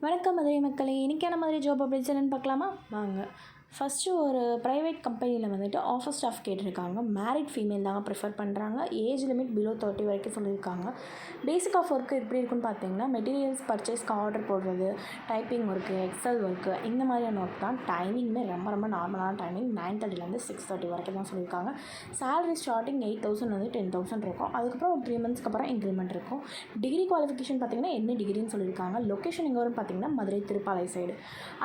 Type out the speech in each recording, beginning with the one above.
வணக்கம் மதுரை மக்களே, இன்றைக்கான மாதிரி ஜாப் அப்டேட்ஸ் என்னென்னு பார்க்கலாமா வாங்க. ஃபஸ்ட்டு ஒரு ப்ரைவேட் கம்பெனியில் வந்துட்டு ஆஃபீஸ் ஸ்டாஃப் கேட்டிருக்காங்க. மேரிட் ஃபீமேல் தாங்க ப்ரிஃபர் பண்ணுறாங்க. ஏஜ் லிமிட் பிலோ 30 வரைக்கும் சொல்லியிருக்காங்க. பேசிக் ஆஃப் ஒர்க்கு எப்படி இருக்குன்னு பார்த்தீங்கன்னா, மெட்டீரியல்ஸ் பர்ச்சேஸ்க்கு ஆர்டர் போடுறது, டைப்பிங் ஒர்க்கு, எக்ஸல் ஒர்க்கு, இந்த மாதிரியான ஒர்க் தான். டைமிங்குமே ரொம்ப ரொம்ப நார்மலான டைமிங் 9:30 6:30 வரைக்கும் தான் சொல்லியிருக்காங்க. சேலரி ஸ்டார்டிங் 8,000 வந்து 10,000 இருக்கும். அதுக்கப்புறம் ஒரு 3 மந்த்ஸ்க்கு அப்புறம் இன்க்ரிமெண்ட் இருக்கும். டிகிரி குவாலிஃபிகேஷன் பார்த்தீங்கன்னா என்ன டிகிரின்னு சொல்லியிருக்காங்க. லொக்கேஷன் எங்கே வரும்னு பார்த்தீங்கன்னா மதுரை திருப்பாலை சைடு.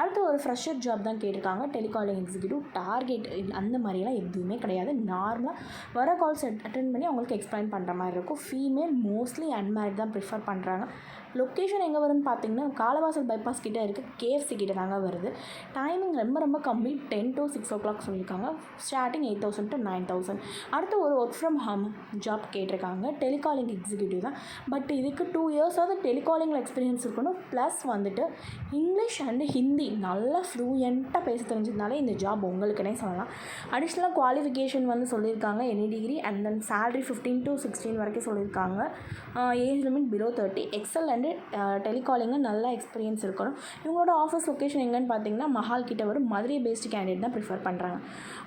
அடுத்து ஒரு ஃப்ரெஷர் ஜாப் தான் கேட்டிருக்காங்க. Telecalling executive. டார்கெட் அந்த மாதிரிலாம் எதுவுமே கிடையாது. நார்மலாக வர கால்ஸ் அட்டென்ட் பண்ணி அவங்களுக்கு எக்ஸ்பிளைன் பண்ணுற மாதிரி இருக்கும். ஃபீமேல் மோஸ்ட்லி அன்மேரிட் தான் ப்ரிஃபர் பண்ணுறாங்க. லொக்கேஷன் எங்கே வரும்னு பார்த்தீங்கன்னா காலவாசல் பைபாஸ் கிட்டே இருக்குது. கேஎஃப்சி கிட்ட தாங்க வருது. டைமிங் ரொம்ப ரொம்ப கம்மி. 10 to 6 o'clock சொல்லியிருக்காங்க. Starting 8,000 to 9,000. அடுத்து ஒரு ஒர்க் ஃப்ரம் ஹோம் ஜாப் கேட்டிருக்காங்க. டெலிகாலிங் எக்ஸிக்யூட்டிவ் தான். பட் இதுக்கு 2 இயர்ஸாவது டெலிகாலிங்கில் எக்ஸ்பீரியன்ஸ் இருக்கணும். ப்ளஸ் வந்துட்டு இங்கிலீஷ் அண்டு ஹிந்தி நல்லா ஃப்ளூயண்ட்டாக பேச தெரிஞ்சதுனால இந்த ஜாப் உங்களுக்குனே சொல்லலாம். அடிஷ்னலாக குவாலிஃபிகேஷன் வந்து சொல்லியிருக்காங்க any degree and then salary 15 to 16 வரைக்கும் சொல்லியிருக்காங்க. Age limit below 30. Excel and டெலிகாலிங்கில் நல்லா எக்ஸ்பீரியன்ஸ் இருக்கணும். இவங்களோட ஆஃபீஸ் லொக்கேஷன் எங்கன்னு பார்த்தீங்கன்னா மஹால் கிட்ட வரும். மதுரை பேஸ்டு கேண்டிடேட் தான் ப்ரிஃபர் பண்ணுறாங்க.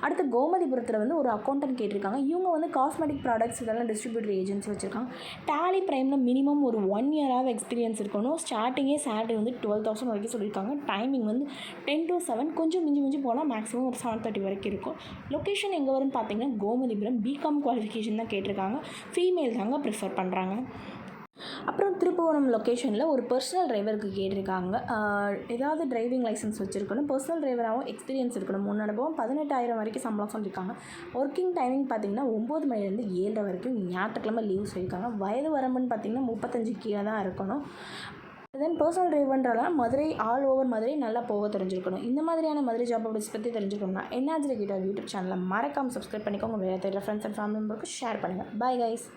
அடுத்து கோமதிபுரத்தில் வந்து ஒரு அக்கௌண்டன்ட் கேட்டிருக்காங்க. இவங்க வந்து காஸ்மெட்டிக் ப்ராடக்ட்ஸ் இதெல்லாம் டிஸ்ட்ரிபியூட்டர் ஏஜென்சி வச்சுருக்காங்க. டேலி ப்ரைமில் மினிமம் ஒரு 1 இயராக எக்ஸ்பீரியன்ஸ் இருக்கணும். ஸ்டார்டிங்கே சேலரி வந்து 12,000 வரைக்கும் சொல்லியிருக்காங்க. டைமிங் வந்து 10 to 7, கொஞ்சம் மிஞ்சி போனால் மேக்ஸிமம் ஒரு 7:30 வரைக்கும் இருக்கும். லொக்கேஷன் எங்கே வரும்னு பார்த்தீங்கன்னா கோமதிபுரம். பிகாம் குவாலிஃபிகேஷன் தான் கேட்டிருக்காங்க. ஃபீமேல் தாங்க ப்ரிஃபர் பண்ணுறாங்க. அப்புறம் திருப்புவனம் லொக்கேஷனில் ஒரு பர்சனல் டிரைவருக்கு கேட்டிருக்காங்க. ஏதாவது டிரைவிங் லைசன்ஸ் வச்சுருக்கணும். பர்சனல் டிரைவராகவும் எக்ஸ்பீரியன்ஸ் இருக்கணும். முன் அனுபவம் 18,000 வரைக்கும் சம்பளம் சொல்லியிருக்காங்க. ஒர்க்கிங் டைமிங் பார்த்திங்கன்னா 9 மணிலேருந்து 7:30 வரைக்கும். ஞாயிற்றுக்கிழமை லீவ் சொல்லியிருக்காங்க. வயது வரம்புன்னு பார்த்திங்கன்னா 35 கீழே தான் இருக்கணும். தென் பர்சனல் டிரைவர்ன்றலாம் மதுரை ஆல் ஓவர் மதுரை நல்லா போக தெரிஞ்சிருக்கணும். இந்த மாதிரியான மதுரை ஜாப் அப்டேட்ஸ் பற்றி தெரிஞ்சுக்கணும்னா என்ஆர்ஜி கிட்ட யூடியூப் சேனலை மறக்காமல் சப்ஸ்கிரைப் பண்ணிக்கோங்க. வேறு தெரியுற ஃப்ரெண்ட்ஸ் அண்ட் ஃபேமிலி மெம்பருக்கு ஷேர் பண்ணுங்கள். Bye guys.